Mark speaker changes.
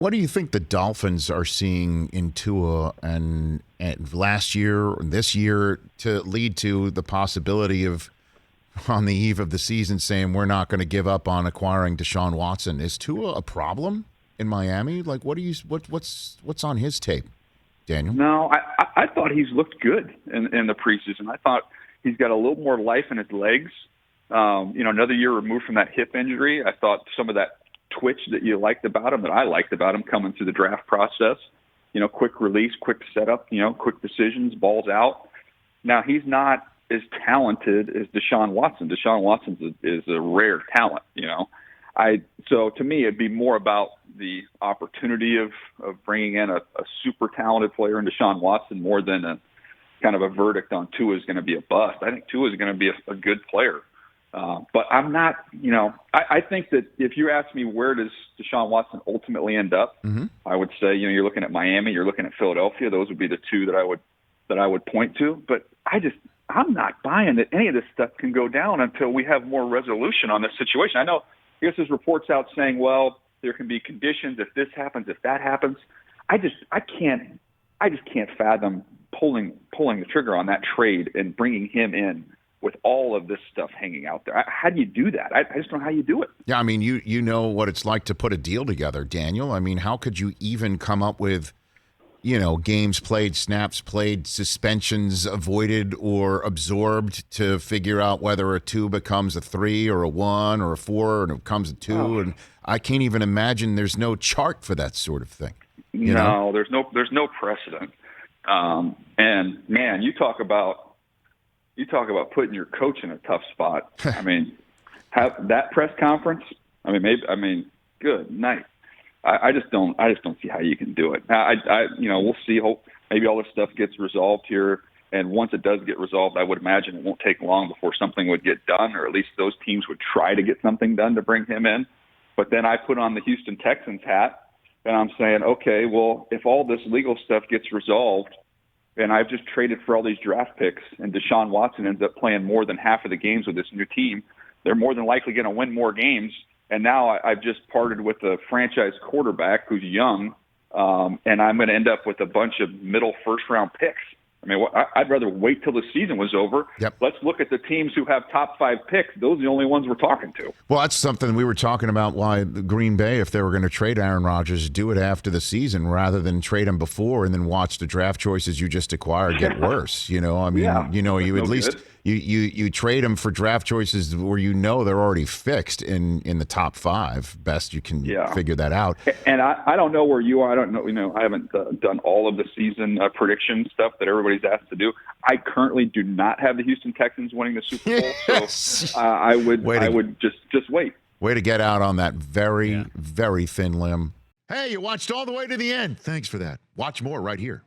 Speaker 1: What do you think the Dolphins are seeing in Tua and last year or this year to lead to the possibility of, on the eve of the season, saying we're not going to give up on acquiring Deshaun Watson? Is Tua a problem in Miami? Like, what's on his tape, Daniel?
Speaker 2: No, I thought he's looked good in the preseason. I thought he's got a little more life in his legs. Another year removed from that hip injury. I thought some of that twitch that you liked about him, that I liked about him coming through the draft process, quick release, quick setup, quick decisions, balls out. Now, he's not as talented as Deshaun Watson. Deshaun Watson is a rare talent, So to me, it'd be more about the opportunity of bringing in a super talented player in Deshaun Watson more than a kind of a verdict on Tua is going to be a bust. I think Tua is going to be a good player. But I'm not, I think that if you ask me where does Deshaun Watson ultimately end up, I would say, you're looking at Miami, you're looking at Philadelphia. Those would be the two that I would point to. But I'm not buying that any of this stuff can go down until we have more resolution on this situation. I guess there's reports out saying, well, there can be conditions if this happens, if that happens. I just can't fathom pulling the trigger on that trade and bringing him in with all of this stuff hanging out there. How do you do that? I just don't know how you do it.
Speaker 1: Yeah, I mean, you know what it's like to put a deal together, Daniel. I mean, how could you even come up with, games played, snaps played, suspensions avoided or absorbed to figure out whether a 2 becomes a 3 or a 1 or a 4 and it becomes a 2? Oh. And I can't even imagine there's no chart for that sort of thing.
Speaker 2: No, there's no precedent. And man, you talk about putting your coach in a tough spot. I mean, have that press conference. Good night. I just don't see how you can do it. We'll see. Hope maybe all this stuff gets resolved here, and once it does get resolved, I would imagine it won't take long before something would get done, or at least those teams would try to get something done to bring him in. But then I put on the Houston Texans hat, and I'm saying, okay, well, if all this legal stuff gets resolved, and I've just traded for all these draft picks, and Deshaun Watson ends up playing more than half of the games with this new team, they're more than likely going to win more games. And now I've just parted with a franchise quarterback who's young, and I'm going to end up with a bunch of middle first-round picks. I mean, I'd rather wait till the season was over.
Speaker 1: Yep.
Speaker 2: Let's look at the teams who have top 5 picks. Those are the only ones we're talking to.
Speaker 1: Well, that's something we were talking about, why the Green Bay, if they were going to trade Aaron Rodgers, do it after the season rather than trade him before and then watch the draft choices you just acquired get worse. You at least you trade him for draft choices where they're already fixed in the top 5. Best you can figure that out.
Speaker 2: And I don't know where you are. I don't know. I haven't done all of the season prediction stuff that everybody's asked to do. I currently do not have the Houston Texans winning the Super Bowl.
Speaker 1: Yes.
Speaker 2: So I would just wait.
Speaker 1: Way to get out on that very, very thin limb. Hey, you watched all the way to the end. Thanks for that. Watch more right here.